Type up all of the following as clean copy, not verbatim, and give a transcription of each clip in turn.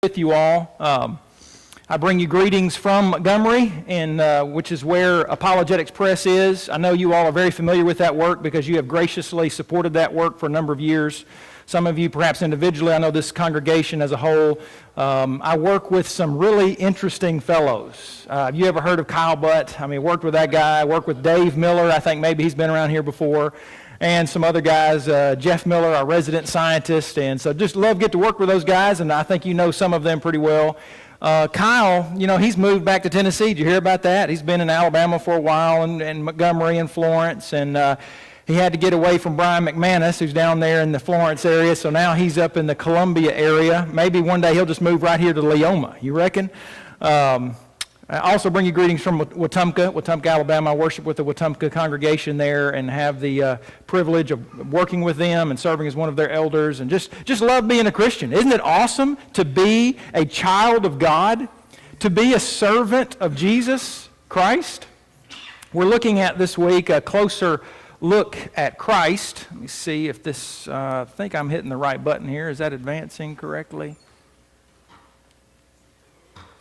with you all. I bring you greetings from Montgomery, which is where Apologetics Press is. I know you all are very familiar with that work because you have graciously supported that work for a number of years. Some of you perhaps individually. I know this congregation as a whole. I work with some really interesting fellows. Have you ever heard of Kyle Butt? I mean, worked with that guy. I work with Dave Miller. I think maybe he's been around here before. And some other guys, Jeff Miller, our resident scientist. And so just get to work with those guys, and I think you know some of them pretty well. Kyle, you know, he's moved back to Tennessee. Did you hear about that? He's been in Alabama for a while, and Montgomery and Florence, and he had to get away from Brian McManus, who's down there in the Florence area, so now he's up in the Columbia area. Maybe one day he'll just move right here to Leoma, you reckon? I also bring you greetings from Wetumpka, Alabama. I worship with the Wetumpka congregation there and have the privilege of working with them and serving as one of their elders, and just love being a Christian. Isn't it awesome to be a child of God, to be a servant of Jesus Christ? We're looking at this week a closer look at Christ. Let me see if this, I think I'm hitting the right button here. Is that advancing correctly?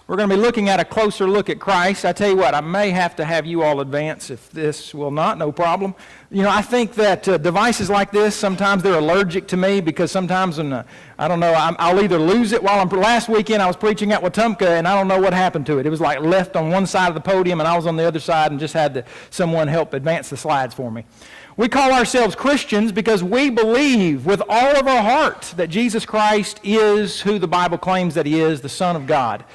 We're going to be looking at a closer look at Christ. I tell you what, I may have to have you all advance if this will not, no problem. You know, I think that devices like this, sometimes they're allergic to me because sometimes when, I don't know, I'll either lose it while last weekend I was preaching at Wetumpka and I don't know what happened to it. It was like left on one side of the podium and I was on the other side and just had someone help advance the slides for me. We call ourselves Christians because we believe with all of our heart that Jesus Christ is who the Bible claims that he is, the Son of God.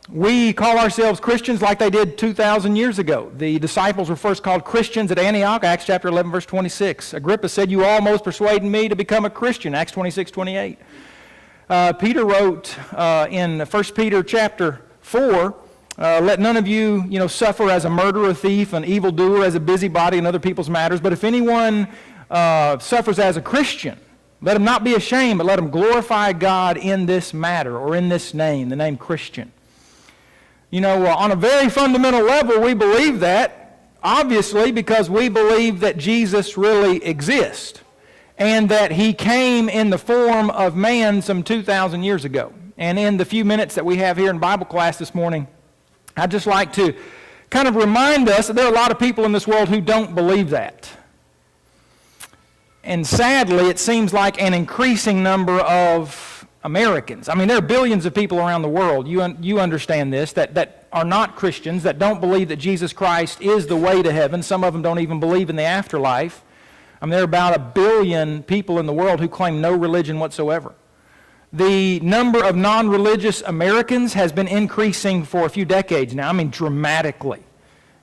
We call ourselves Christians like they did 2,000 years ago. The disciples were first called Christians at Antioch, Acts chapter 11, verse 26. Agrippa said, "You almost persuaded me to become a Christian," Acts 26, 28. Peter wrote in 1 Peter chapter 4, "Let none of you, suffer as a murderer, a thief, an evildoer, as a busybody in other people's matters. But if anyone suffers as a Christian, let him not be ashamed, but let him glorify God in this matter," or in this name, the name Christian. You know, on a very fundamental level, we believe that, obviously, because we believe that Jesus really exists and that he came in the form of man some 2,000 years ago. And in the few minutes that we have here in Bible class this morning, I'd just like to kind of remind us that there are a lot of people in this world who don't believe that. And sadly, it seems like an increasing number of Americans. I mean, there are billions of people around the world, you understand this, that are not Christians, that don't believe that Jesus Christ is the way to heaven. Some of them don't even believe in the afterlife. I mean, there are about 1 billion people in the world who claim no religion whatsoever. The number of non-religious Americans has been increasing for a few decades now. I mean, dramatically.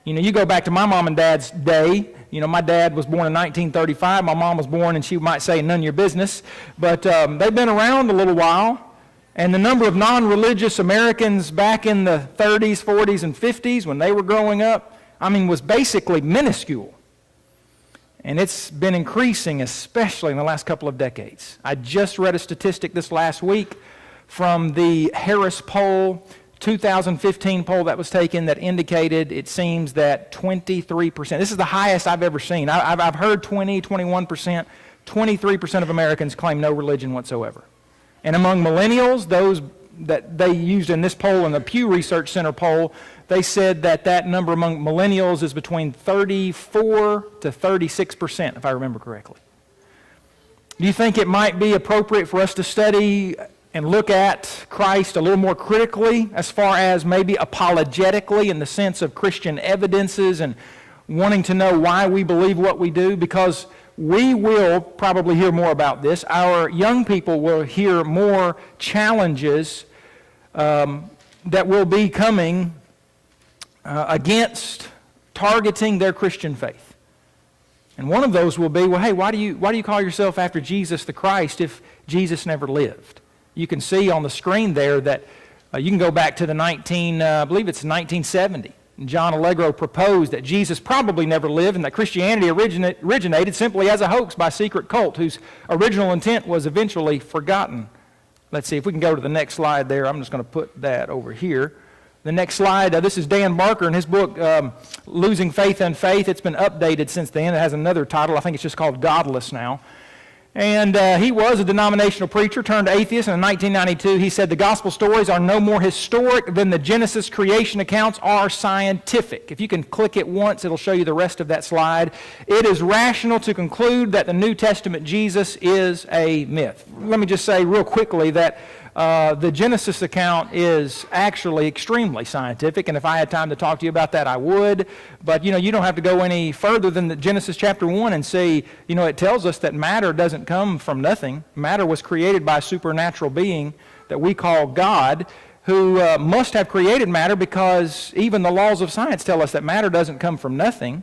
You know, you go back to my mom and dad's day. You know, my dad was born in 1935. My mom was born, and she might say, none of your business. But they've been around a little while. And the number of non-religious Americans back in the 30s, 40s, and 50s, when they were growing up, I mean, was basically minuscule. And it's been increasing, especially in the last couple of decades. I just read a statistic this last week from the Harris poll, 2015 poll that was taken, that indicated it seems that 23%, this is the highest I've ever seen. I've heard 20, 21%, 23% of Americans claim no religion whatsoever. And among millennials, those that they used in this poll, in the Pew Research Center poll, they said that number among millennials is between 34 to 36%, if I remember correctly. Do you think it might be appropriate for us to study and look at Christ a little more critically, as far as maybe apologetically, in the sense of Christian evidences and wanting to know why we believe what we do? Because we will probably hear more about this. Our young people will hear more challenges that will be coming against targeting their Christian faith. And one of those will be, well, hey, why do you call yourself after Jesus the Christ if Jesus never lived? You can see on the screen there that you can go back to I believe it's 1970. John Allegro proposed that Jesus probably never lived and that Christianity originated simply as a hoax by a secret cult whose original intent was eventually forgotten. Let's see if we can go to the next slide there. I'm just going to put that over here. The next slide, this is Dan Barker in his book, Losing Faith in Faith. It's been updated since then. It has another title. I think it's just called Godless now. And he was a denominational preacher turned atheist, and in 1992 he said the gospel stories are no more historic than the Genesis creation accounts are scientific. If you can click it once, it'll show you the rest of that slide. It is rational to conclude that the New Testament Jesus is a myth. Let me just say real quickly that the Genesis account is actually extremely scientific, and if I had time to talk to you about that, I would. But, you don't have to go any further than the Genesis chapter 1 and see, it tells us that matter doesn't come from nothing. Matter was created by a supernatural being that we call God, who must have created matter, because even the laws of science tell us that matter doesn't come from nothing,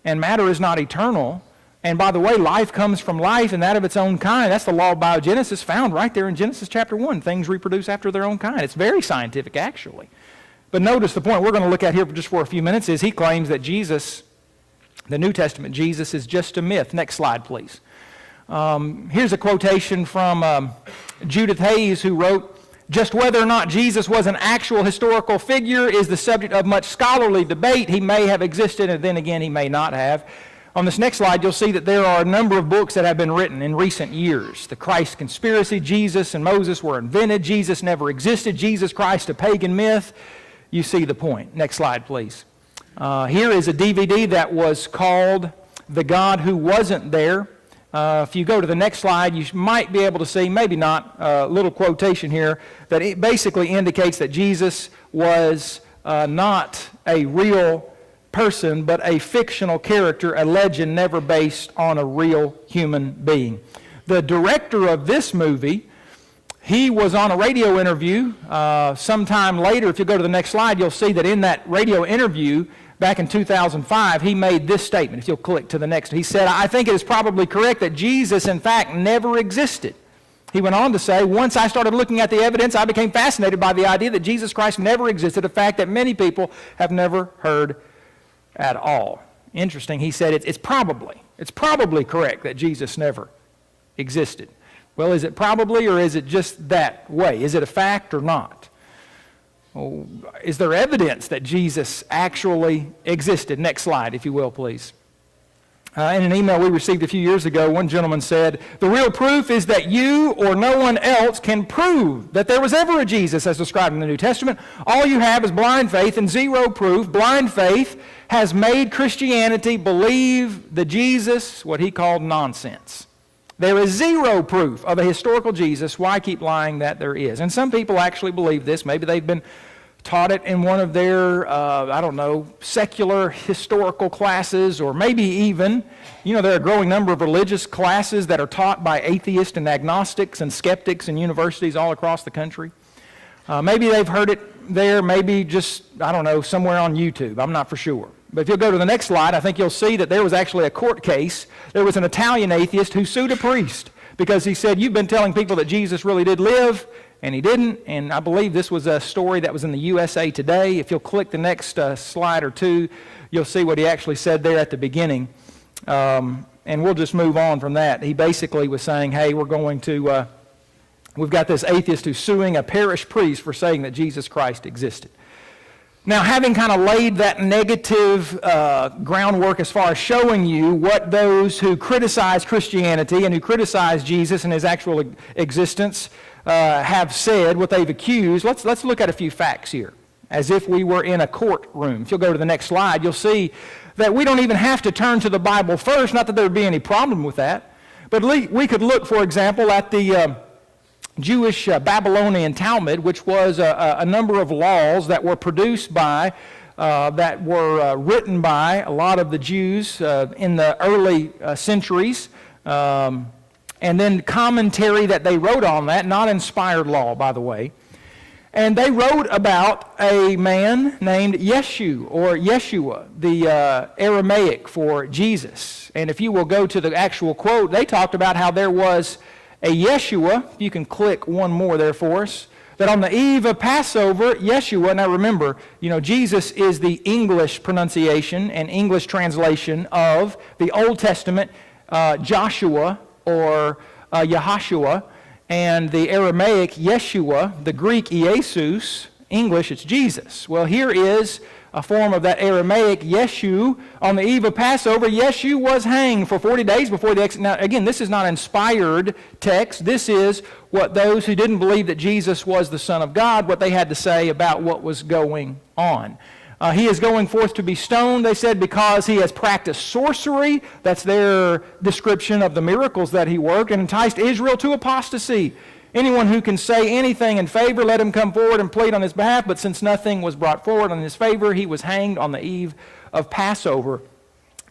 and matter is not eternal. And by the way, life comes from life, and that of its own kind. That's the law of biogenesis found right there in Genesis chapter 1. Things reproduce after their own kind. It's very scientific, actually. But notice the point we're going to look at here just for a few minutes is he claims that Jesus, the New Testament Jesus, is just a myth. Next slide, please. Here's a quotation from Judith Hayes, who wrote, "Just whether or not Jesus was an actual historical figure is the subject of much scholarly debate. He may have existed, and then again he may not have." On this next slide, you'll see that there are a number of books that have been written in recent years. The Christ Conspiracy, Jesus and Moses were invented, Jesus never existed, Jesus Christ a pagan myth. You see the point. Next slide, please. Here is a DVD that was called The God Who Wasn't There. If you go to the next slide, you might be able to see, maybe not, a little quotation here, that it basically indicates that Jesus was not a real person, but a fictional character, a legend never based on a real human being. The director of this movie, he was on a radio interview sometime later. If you go to the next slide, you'll see that in that radio interview back in 2005, he made this statement. If you'll click to the next, he said, "I think it is probably correct that Jesus, in fact, never existed." He went on to say, "Once I started looking at the evidence, I became fascinated by the idea that Jesus Christ never existed, a fact that many people have never heard at all." Interesting. He said it's probably correct that Jesus never existed. Well, is it probably, or is it just that way? Is it a fact or not? Well, is there evidence that Jesus actually existed? Next slide, if you will, please. In an email we received a few years ago, one gentleman said, "The real proof is that you or no one else can prove that there was ever a Jesus as described in the New Testament. All you have is blind faith and zero proof. Blind faith has made Christianity believe the Jesus, what he called nonsense. There is zero proof of a historical Jesus. Why keep lying that there is?" And some people actually believe this. Maybe they've been taught it in one of their, secular historical classes, or maybe even, there are a growing number of religious classes that are taught by atheists and agnostics and skeptics in universities all across the country. Maybe they've heard it there, maybe just, somewhere on YouTube. I'm not for sure. But if you'll go to the next slide, I think you'll see that there was actually a court case. There was an Italian atheist who sued a priest because he said, "You've been telling people that Jesus really did live, and he didn't." And I believe this was a story that was in the USA Today. If you'll click the next slide or two, you'll see what he actually said there at the beginning. And we'll just move on from that. He basically was saying, hey, we've got this atheist who's suing a parish priest for saying that Jesus Christ existed. Now, having kind of laid that negative groundwork as far as showing you what those who criticize Christianity and who criticize Jesus and his actual existence have said, what they've accused, let's look at a few facts here, as if we were in a courtroom. If you'll go to the next slide, you'll see that we don't even have to turn to the Bible first, not that there would be any problem with that, but we could look, for example, at the Jewish Babylonian Talmud, which was a number of laws that were produced by, that were written by a lot of the Jews in the early centuries, and then commentary that they wrote on that, not inspired law, by the way. And they wrote about a man named Yeshu, or Yeshua, the Aramaic for Jesus. And if you will go to the actual quote, they talked about how there was a Yeshua, if you can click one more there for us, that on the eve of Passover, Yeshua, now remember, Jesus is the English pronunciation and English translation of the Old Testament Joshua or Yahashua, and the Aramaic Yeshua, the Greek Iesus, English, it's Jesus. Well, here is a form of that Aramaic, Yeshu. On the eve of Passover, Yeshu was hanged for 40 days before the Now, again, this is not inspired text. This is what those who didn't believe that Jesus was the Son of God, what they had to say about what was going on. He is going forth to be stoned, they said, because he has practiced sorcery. That's their description of the miracles that he worked, and enticed Israel to apostasy. Anyone who can say anything in favor, let him come forward and plead on his behalf. But since nothing was brought forward on his favor, he was hanged on the eve of Passover.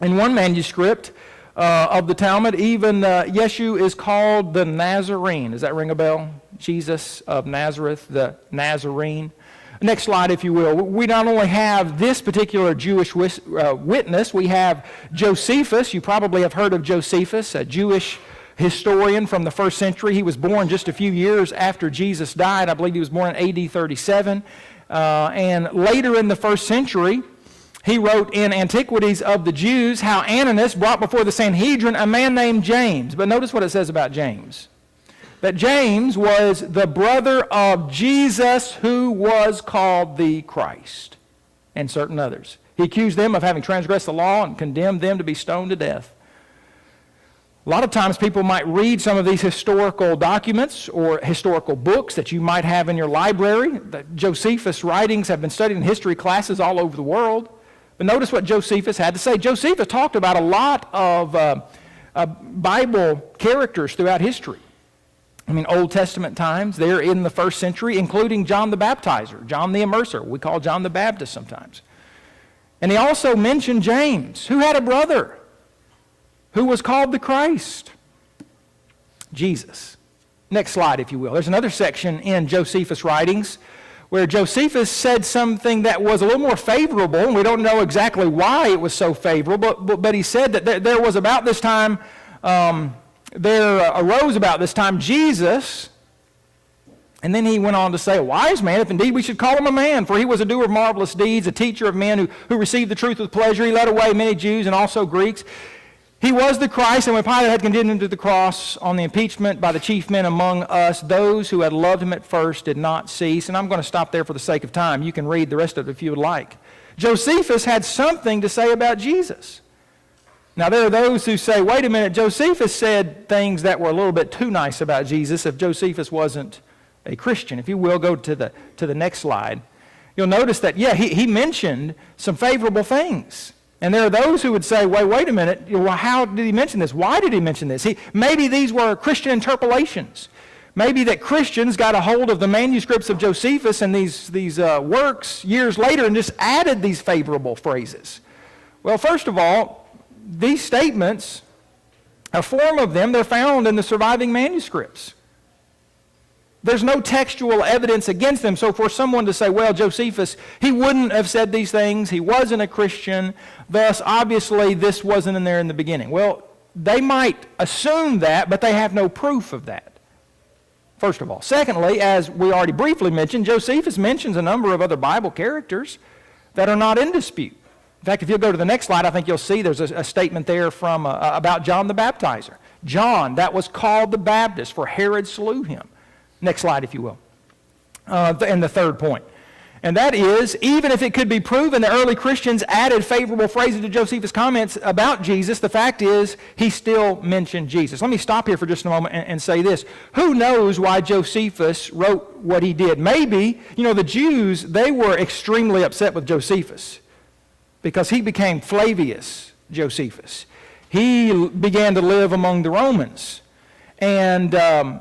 In one manuscript of the Talmud, even Yeshu is called the Nazarene. Does that ring a bell? Jesus of Nazareth, the Nazarene. Next slide, if you will. We not only have this particular Jewish witness, we have Josephus. You probably have heard of Josephus, a Jewish historian from the first century. He was born just a few years after Jesus died. I believe he was born in AD 37. And later in the first century, he wrote in Antiquities of the Jews how Ananus brought before the Sanhedrin a man named James. But notice what it says about James. That James was the brother of Jesus, who was called the Christ, and certain others. He accused them of having transgressed the law and condemned them to be stoned to death. A lot of times people might read some of these historical documents or historical books that you might have in your library. The Josephus writings have been studied in history classes all over the world. But notice what Josephus had to say. Josephus talked about a lot of Bible characters throughout history. I mean, Old Testament times, they're in the first century, including John the Baptizer, John the Immerser. We call John the Baptist sometimes. And he also mentioned James, who had a brother who was called the Christ, Jesus. Next slide, if you will. There's another section in Josephus' writings where Josephus said something that was a little more favorable, and we don't know exactly why it was so favorable, but he said that there was about this time, there arose about this time Jesus, and then he went on to say, a wise man, if indeed we should call him a man, for he was a doer of marvelous deeds, a teacher of men who received the truth with pleasure. He led away many Jews and also Greeks. He was the Christ, and when Pilate had condemned him to the cross on the impeachment by the chief men among us, those who had loved him at first did not cease. And I'm going to stop there for the sake of time. You can read the rest of it if you would like. Josephus had something to say about Jesus. Now, there are those who say, wait a minute, Josephus said things that were a little bit too nice about Jesus if Josephus wasn't a Christian. If you will, go to the next slide. You'll notice that, he mentioned some favorable things. And there are those who would say, wait a minute, well, how did he mention this? Why did he mention this? Maybe these were Christian interpolations. Maybe that Christians got a hold of the manuscripts of Josephus and these works years later and just added these favorable phrases. Well, first of all, these statements, a form of them, they're found in the surviving manuscripts. There's no textual evidence against them. So for someone to say, well, Josephus, he wouldn't have said these things, he wasn't a Christian, thus obviously this wasn't in there in the beginning. Well, they might assume that, but they have no proof of that, first of all. Secondly, as we already briefly mentioned, Josephus mentions a number of other Bible characters that are not in dispute. In fact, if you'll go to the next slide, I think you'll see there's a statement there from about John the Baptizer. John, that was called the Baptist, for Herod slew him. Next slide, if you will. And the third point. And that is, even if it could be proven the early Christians added favorable phrases to Josephus' comments about Jesus, the fact is he still mentioned Jesus. Let me stop here for just a moment and say this. Who knows why Josephus wrote what he did? Maybe, the Jews, they were extremely upset with Josephus because he became Flavius Josephus. He began to live among the Romans. And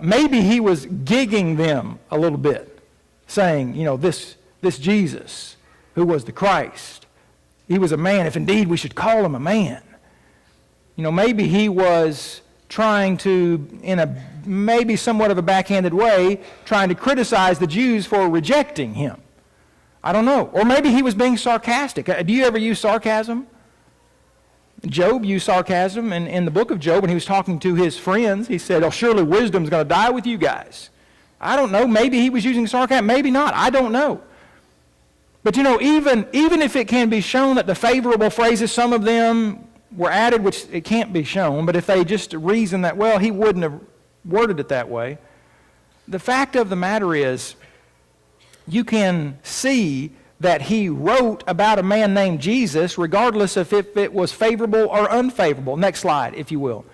maybe he was gigging them a little bit, saying, this Jesus, who was the Christ, he was a man, if indeed we should call him a man. Maybe he was trying to, in a maybe somewhat of a backhanded way, trying to criticize the Jews for rejecting him. I don't know. Or maybe he was being sarcastic. Do you ever use sarcasm? Job used sarcasm in the book of Job when he was talking to his friends. He said, surely wisdom's going to die with you guys. I don't know. Maybe he was using sarcasm. Maybe not. I don't know. But even if it can be shown that the favorable phrases, some of them were added, which it can't be shown, but if they just reason that, well, he wouldn't have worded it that way, the fact of the matter is you can see that he wrote about a man named Jesus, regardless of if it was favorable or unfavorable. Next slide, if you will.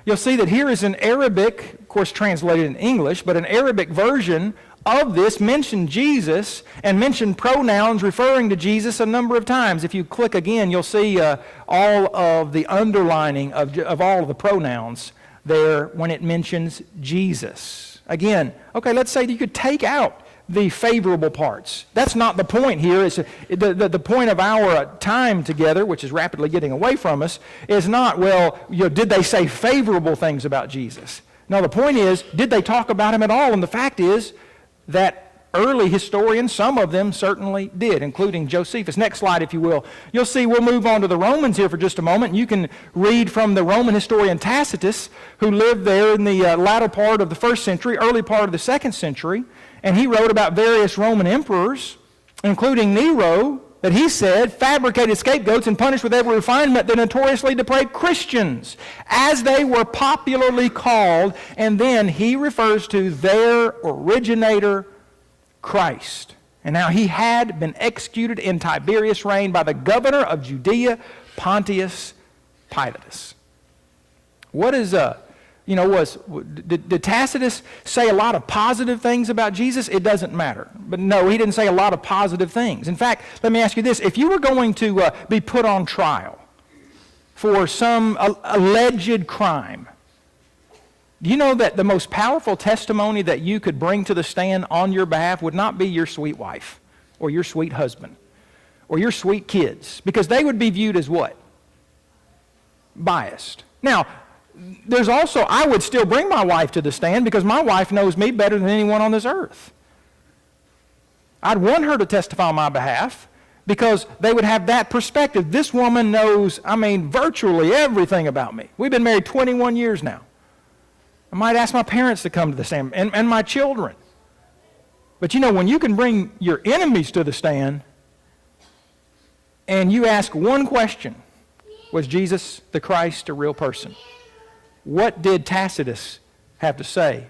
You'll see that here is an Arabic, of course translated in English, but an Arabic version of this mentioned Jesus and mentioned pronouns referring to Jesus a number of times. If you click again, you'll see all of the underlining of all of the pronouns there when it mentions Jesus. Again, okay, let's say that you could take out the favorable parts. That's not the point here. It's the point of our time together, which is rapidly getting away from us, is not, well, did they say favorable things about Jesus? No, the point is, did they talk about him at all? And the fact is that early historians, some of them certainly did, including Josephus. Next slide, if you will. You'll see we'll move on to the Romans here for just a moment. You can read from the Roman historian Tacitus, who lived there in the latter part of the 1st century, early part of the 2nd century, and he wrote about various Roman emperors, including Nero, that he said fabricated scapegoats and punished with every refinement the notoriously depraved Christians, as they were popularly called, and then he refers to their originator, Christ. And now he had been executed in Tiberius' reign by the governor of Judea, Pontius Pilatus. What is did Tacitus say a lot of positive things about Jesus? It doesn't matter. But no, he didn't say a lot of positive things. In fact, let me ask you this. If you were going to be put on trial for some alleged crime, do you know that the most powerful testimony that you could bring to the stand on your behalf would not be your sweet wife or your sweet husband or your sweet kids? Because they would be viewed as what? Biased. Now, there's also, I would still bring my wife to the stand because my wife knows me better than anyone on this earth. I'd want her to testify on my behalf because they would have that perspective. This woman knows, virtually everything about me. We've been married 21 years now. I might ask my parents to come to the stand and my children. But when you can bring your enemies to the stand and you ask one question, was Jesus the Christ a real person? What did Tacitus have to say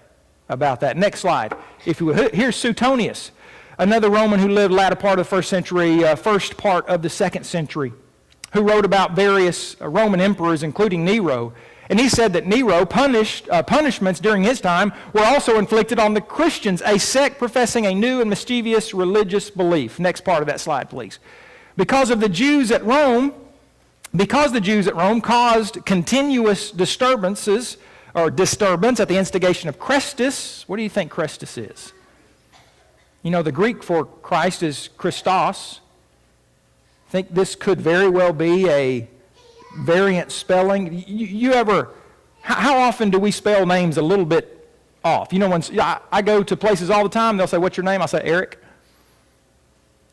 about that? Next slide. If you will. Here's Suetonius, another Roman who lived latter part of the 1st century, first part of the 2nd century, who wrote about various Roman emperors, including Nero. And he said that Nero punishments during his time were also inflicted on the Christians, a sect professing a new and mischievous religious belief. Next part of that slide, please. Because the Jews at Rome caused continuous disturbance at the instigation of Christus. What do you think Christus is? The Greek for Christ is Christos. I think this could very well be a variant spelling. How often do we spell names a little bit off? When I go to places all the time, they'll say, "What's your name?" I'll say, "Eric."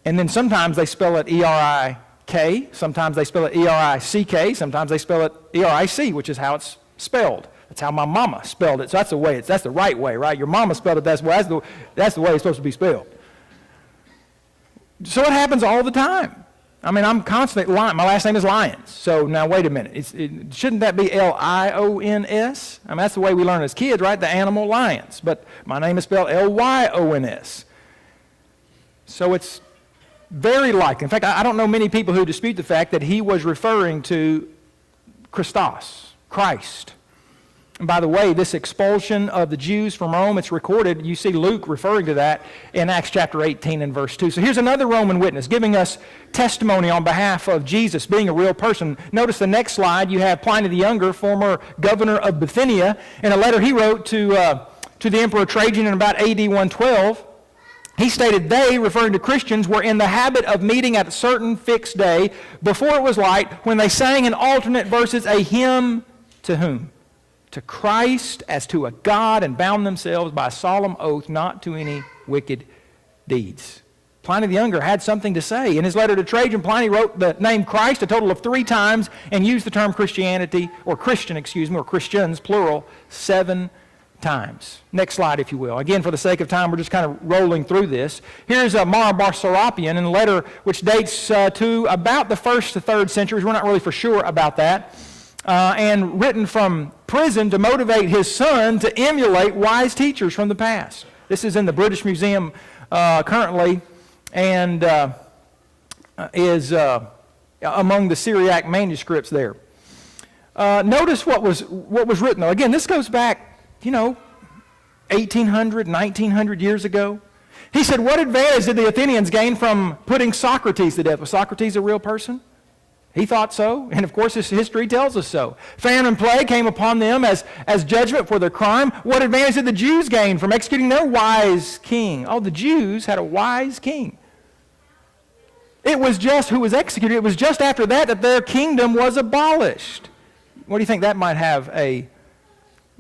And then sometimes they spell it E-R-I-K, sometimes they spell it E-R-I-C-K, sometimes they spell it E-R-I-C, which is how it's spelled. That's how my mama spelled it. So that's the right way, right? Your mama spelled it that's the way it's supposed to be spelled. So it happens all the time. I'm constantly lying. My last name is Lyons. So now wait a minute. Shouldn't that be L-I-O-N-S? That's the way we learn as kids, right? The animal lions. But my name is spelled L-Y-O-N-S. So it's very likely. In fact, I don't know many people who dispute the fact that he was referring to Christos, Christ. And by the way, this expulsion of the Jews from Rome, it's recorded. You see Luke referring to that in Acts chapter 18 and verse 2. So here's another Roman witness giving us testimony on behalf of Jesus being a real person. Notice the next slide. You have Pliny the Younger, former governor of Bithynia, in a letter he wrote to the Emperor Trajan in about AD 112. He stated they, referring to Christians, were in the habit of meeting at a certain fixed day before it was light when they sang in alternate verses a hymn to whom? To Christ as to a God, and bound themselves by a solemn oath not to any wicked deeds. Pliny the Younger had something to say. In his letter to Trajan, Pliny wrote the name Christ a total of 3 times and used the term Christianity, or Christian, or Christians, plural, 7 times. Next slide, if you will. Again, for the sake of time, we're just kind of rolling through this. Here's Mara Bar Serapion in a letter which dates to about the 1st to 3rd centuries. We're not really for sure about that. And written from prison to motivate his son to emulate wise teachers from the past. This is in the British Museum currently, and is among the Syriac manuscripts there. Notice what was written. Now, again, this goes back, 1,800, 1,900 years ago. He said, what advantage did the Athenians gain from putting Socrates to death? Was Socrates a real person? He thought so, and of course his history tells us so. Famine and plague came upon them as judgment for their crime. What advantage did the Jews gain from executing their wise king? Oh, the Jews had a wise king. It was just who was executed. It was just after that their kingdom was abolished. What do you think that might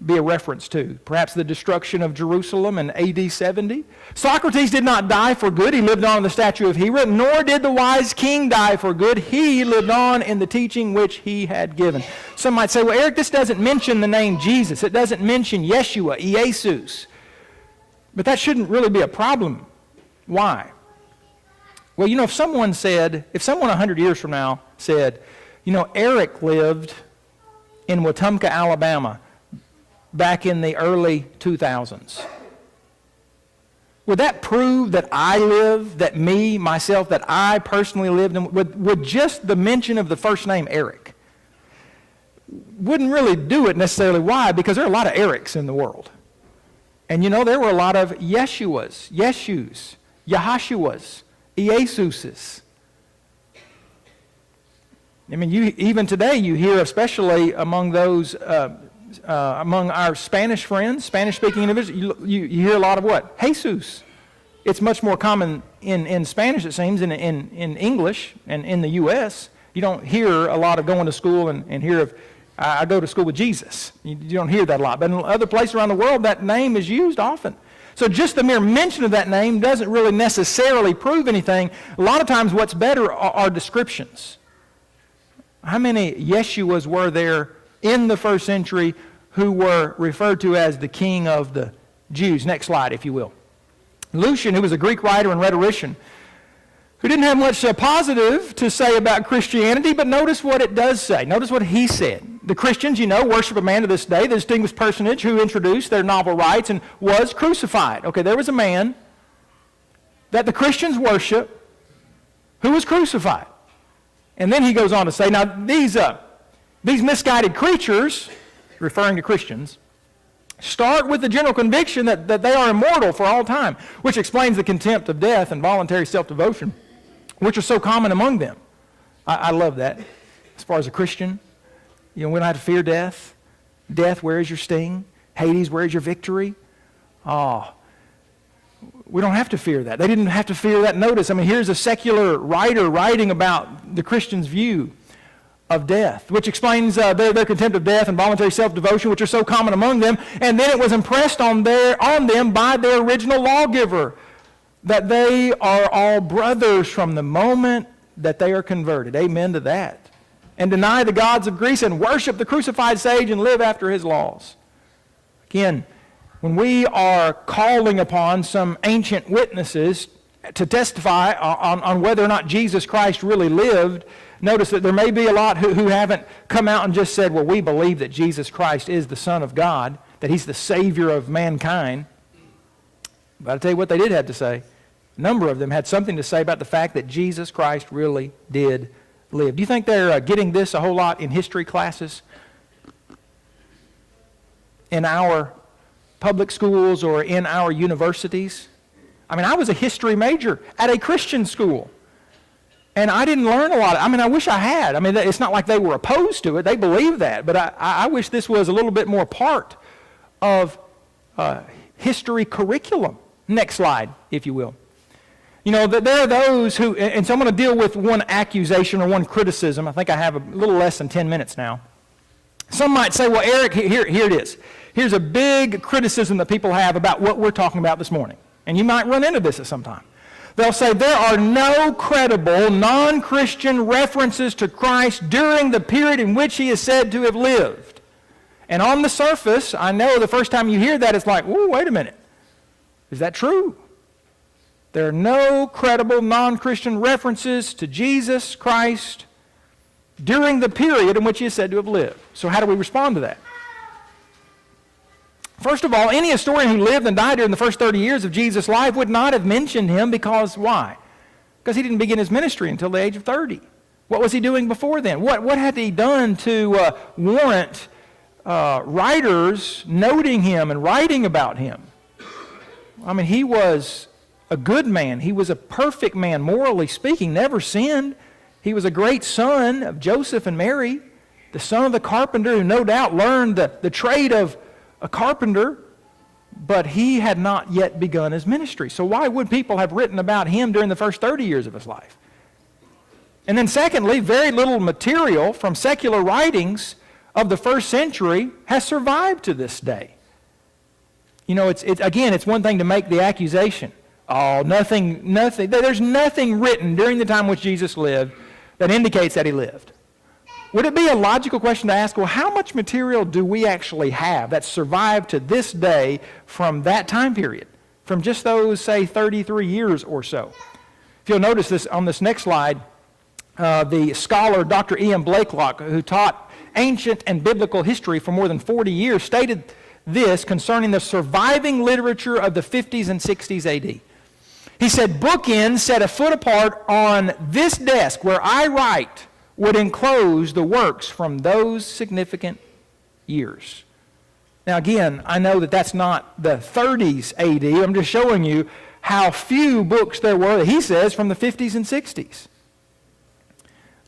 be a reference to? Perhaps the destruction of Jerusalem in AD 70? Socrates did not die for good. He lived on in the statue of Hera, nor did the wise king die for good. He lived on in the teaching which he had given. Some might say, well, Eric, this doesn't mention the name Jesus. It doesn't mention Yeshua, Jesus. But that shouldn't really be a problem. Why? Well, if someone 100 years from now said, Eric lived in Wetumpka, Alabama, back in the early 2000s. Would that prove that I lived, that I personally lived, and would just the mention of the first name Eric wouldn't really do it necessarily? Why? Because there are a lot of Erics in the world. And there were a lot of Yeshuas, Yeshus, Yahashuas, Iesuses. Even today you hear, especially among those among our Spanish friends, Spanish-speaking individuals, you hear a lot of what? Jesus. It's much more common in Spanish, it seems, in English and in the U.S. You don't hear a lot of going to school and hear of, I go to school with Jesus. You don't hear that a lot. But in other places around the world, that name is used often. So just the mere mention of that name doesn't really necessarily prove anything. A lot of times what's better are descriptions. How many Yeshuas were there in the first century who were referred to as the king of the Jews? Next slide, if you will. Lucian, who was a Greek writer and rhetorician, who didn't have much positive to say about Christianity, but notice what it does say. Notice what he said. The Christians, worship a man to this day, the distinguished personage who introduced their novel rites and was crucified. Okay, there was a man that the Christians worship who was crucified. And then he goes on to say, now these misguided creatures, referring to Christians, start with the general conviction that they are immortal for all time, which explains the contempt of death and voluntary self-devotion, which are so common among them. I love that. As far as a Christian, we don't have to fear death. Death, where is your sting? Hades, where is your victory? We don't have to fear that. They didn't have to fear that. Notice, here's a secular writer writing about the Christian's view of death, which explains their contempt of death and voluntary self-devotion, which are so common among them. And then it was impressed on them by their original lawgiver that they are all brothers from the moment that they are converted. Amen to that. And deny the gods of Greece and worship the crucified sage and live after his laws. Again, when we are calling upon some ancient witnesses to testify on whether or not Jesus Christ really lived, notice that there may be a lot who haven't come out and just said, well, we believe that Jesus Christ is the Son of God, that he's the Savior of mankind. But I'll tell you what they did have to say. A number of them had something to say about the fact that Jesus Christ really did live. Do you think they're getting this a whole lot in history classes? In our public schools or in our universities? I was a history major at a Christian school. And I didn't learn a lot. I wish I had. It's not like they were opposed to it. They believed that. But I wish this was a little bit more part of history curriculum. Next slide, if you will. There are those who, and so I'm going to deal with one accusation or one criticism. I think I have a little less than 10 minutes now. Some might say, well, Eric, here it is. Here's a big criticism that people have about what we're talking about this morning. And you might run into this at some time. They'll say there are no credible non-Christian references to Christ during the period in which he is said to have lived. And on the surface, I know the first time you hear that, it's like, whoa, wait a minute. Is that true? There are no credible non-Christian references to Jesus Christ during the period in which he is said to have lived. So how do we respond to that? First of all, any historian who lived and died during the first 30 years of Jesus' life would not have mentioned him because why? Because he didn't begin his ministry until the age of 30. What was he doing before then? What had he done to warrant writers noting him and writing about him? I mean, he was a good man. He was a perfect man, morally speaking, never sinned. He was a great son of Joseph and Mary, the son of the carpenter who no doubt learned the trade of a carpenter, but he had not yet begun his ministry. So why would people have written about him during the first 30 years of his life? And then secondly, very little material from secular writings of the first century has survived to this day. You know, it's one thing to make the accusation. Oh, nothing, there's nothing written during the time which Jesus lived that indicates that he lived. Would it be a logical question to ask, well, how much material do we actually have that survived to this day from that time period? From just those, say, 33 years or so. If you'll notice this on this next slide, the scholar Dr. Ian Blakelock, who taught ancient and biblical history for more than 40 years, stated this concerning the surviving literature of the 50s and 60s AD. He said, bookends set a foot apart on this desk where I write would enclose the works from those significant years. Now again, I know that that's not the 30s AD. I'm just showing you how few books there were, he says, from the 50s and 60s.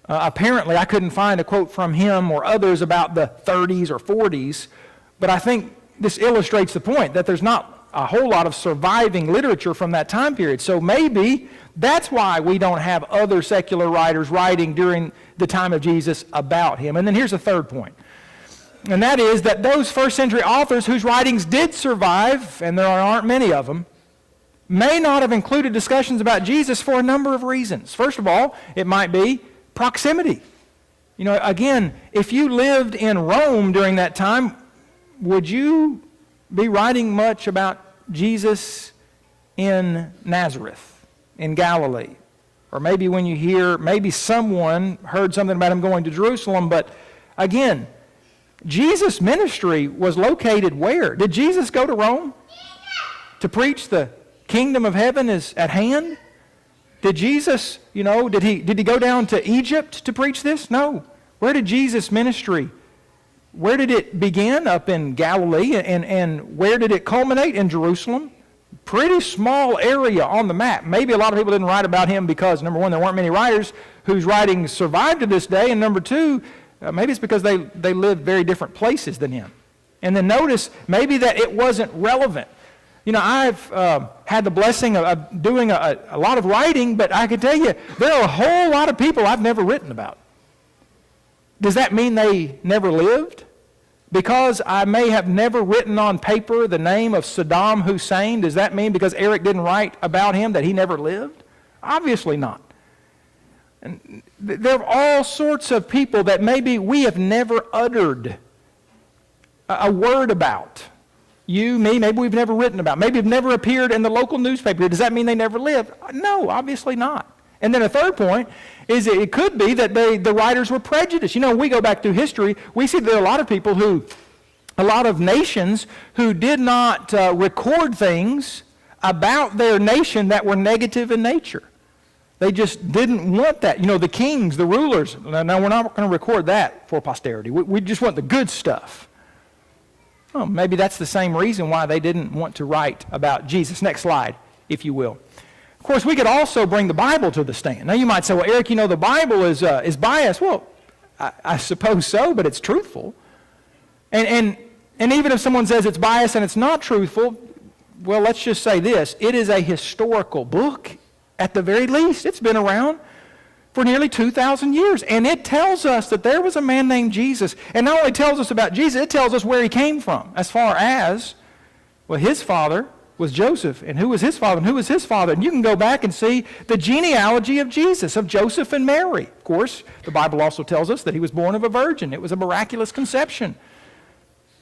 Apparently, I couldn't find a quote from him or others about the 30s or 40s, but I think this illustrates the point that there's not a whole lot of surviving literature from that time period. So maybe that's why we don't have other secular writers writing during the time of Jesus about him. And then here's a third point, and that is that those first century authors whose writings did survive, and there aren't many of them, may not have included discussions about Jesus for a number of reasons. First of all, it might be proximity. You know, again, if you lived in Rome during that time, would you be writing much about Jesus in Nazareth, in Galilee? Or maybe when you hear, maybe someone heard something about him going to Jerusalem, but again, Jesus' ministry was located where? Did Jesus go to Rome to preach the kingdom of heaven is at hand? Did Jesus, did he go down to Egypt to preach this? No. Where did Jesus' ministry, where did it begin? Up in Galilee. And where did it culminate? In Jerusalem. Pretty small area on the map. Maybe a lot of people didn't write about him because, number one, there weren't many writers whose writings survived to this day, and number two, maybe it's because they lived very different places than him. And then notice, maybe that it wasn't relevant. I've had the blessing of doing a lot of writing, but I can tell you, there are a whole lot of people I've never written about. Does that mean they never lived? Because I may have never written on paper the name of Saddam Hussein, does that mean because Eric didn't write about him that he never lived? Obviously not. And there are all sorts of people that maybe we have never uttered a word about. You, me, maybe we've never written about. Maybe have never appeared in the local newspaper. Does that mean they never lived? No, obviously not. And then a third point is it could be that the writers were prejudiced. We go back through history, we see there are a lot of people a lot of nations who did not record things about their nation that were negative in nature. They just didn't want that. The kings, the rulers, no, we're not going to record that for posterity. We just want the good stuff. Well, maybe that's the same reason why they didn't want to write about Jesus. Next slide, if you will. Of course, we could also bring the Bible to the stand. Now, you might say, well, Eric, the Bible is biased. Well, I suppose so, but it's truthful. And even if someone says it's biased and it's not truthful, well, let's just say this. It is a historical book, at the very least. It's been around for nearly 2,000 years. And it tells us that there was a man named Jesus. And not only tells us about Jesus, it tells us where he came from, as far as, well, his father was Joseph, and who was his father, and who was his father. And you can go back and see the genealogy of Jesus, of Joseph and Mary. Of course, the Bible also tells us that he was born of a virgin. It was a miraculous conception.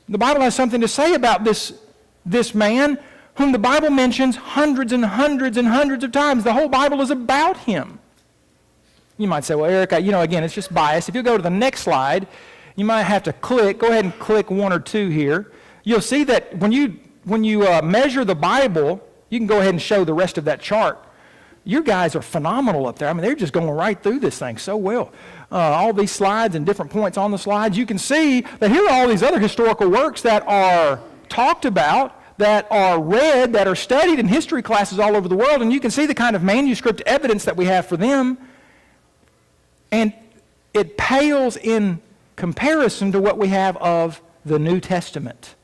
The Bible has something to say about this man whom the Bible mentions hundreds and hundreds and hundreds of times. The whole Bible is about him. You might say, well, Eric, again, it's just bias. If you go to the next slide, you might have to go ahead and click one or two here. you'll see that when you measure the Bible, you can go ahead and show the rest of that chart. Your guys are phenomenal up there. I mean, they're just going right through this thing so well. All these slides and different points on the slides, you can see that here are all these other historical works that are talked about, that are read, that are studied in history classes all over the world, and you can see the kind of manuscript evidence that we have for them. And it pales in comparison to what we have of the New Testament.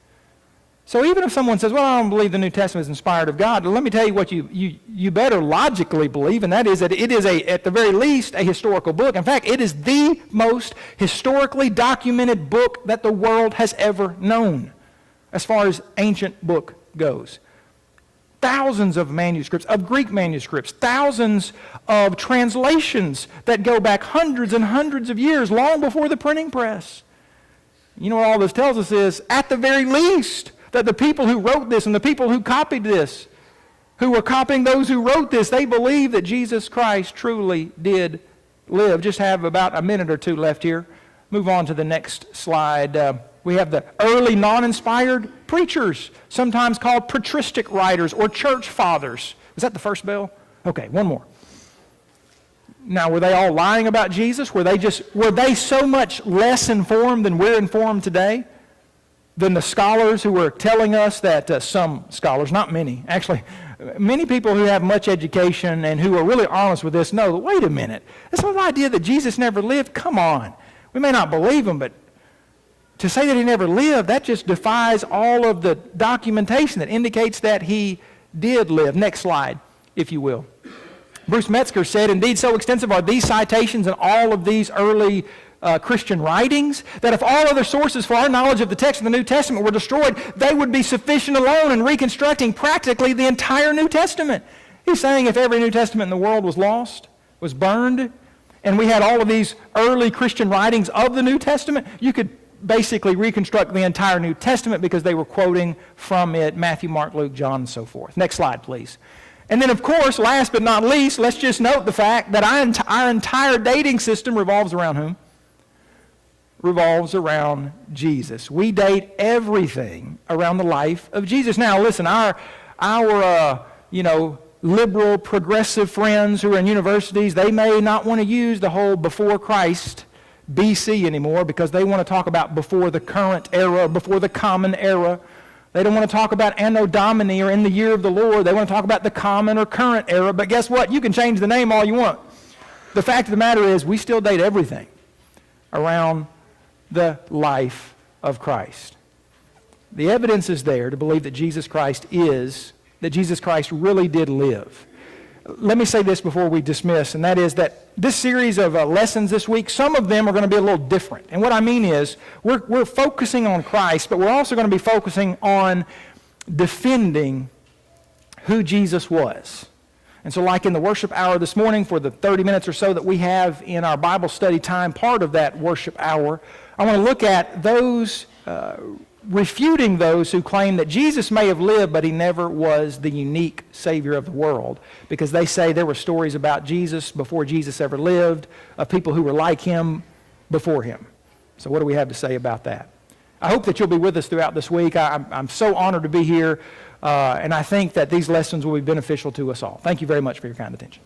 So even if someone says, well, I don't believe the New Testament is inspired of God, let me tell you what you better logically believe, and that is that it is, at the very least, a historical book. In fact, it is the most historically documented book that the world has ever known, as far as ancient book goes. Thousands of manuscripts, of Greek manuscripts, thousands of translations that go back hundreds and hundreds of years, long before the printing press. You know what all this tells us is, at the very least, that the people who wrote this and the people who copied this, who were copying those who wrote this, they believed that Jesus Christ truly did live. Just have about a minute or two left here. Move on to the next slide. We have the early non-inspired preachers, sometimes called patristic writers or church fathers. Is that the first bell? Okay, one more. Now, were they all lying about Jesus? Were they so much less informed than we're informed today? Than the scholars who were telling us that some scholars, not many, actually, many people who have much education and who are really honest with this know, wait a minute, this whole idea that Jesus never lived, come on. We may not believe him, but to say that he never lived, that just defies all of the documentation that indicates that he did live. Next slide, if you will. Bruce Metzger said, indeed, so extensive are these citations in all of these early Christian writings, that if all other sources for our knowledge of the text of the New Testament were destroyed, they would be sufficient alone in reconstructing practically the entire New Testament. He's saying if every New Testament in the world was lost, was burned, and we had all of these early Christian writings of the New Testament, you could basically reconstruct the entire New Testament because they were quoting from it, Matthew, Mark, Luke, John, and so forth. Next slide, please. And then, of course, last but not least, let's just note the fact that our entire dating system revolves around whom? Revolves around Jesus. We date everything around the life of Jesus. Now, listen, our liberal, progressive friends who are in universities, they may not want to use the whole before Christ, BC anymore, because they want to talk about before the current era, before the common era. They don't want to talk about Anno Domini or in the year of the Lord. They want to talk about the common or current era. But guess what? You can change the name all you want. The fact of the matter is, we still date everything around the life of Christ. The evidence is there to believe that Jesus Christ really did live. Let me say this before we dismiss, and that is that this series of lessons this week, some of them are going to be a little different. And what I mean is, we're focusing on Christ, but we're also going to be focusing on defending who Jesus was. And so like in the worship hour this morning, for the 30 minutes or so that we have in our Bible study time, part of that worship hour, I want to look at those, refuting those who claim that Jesus may have lived, but he never was the unique Savior of the world, because they say there were stories about Jesus before Jesus ever lived, of people who were like him before him. So what do we have to say about that? I hope that you'll be with us throughout this week. I'm so honored to be here, and I think that these lessons will be beneficial to us all. Thank you very much for your kind attention.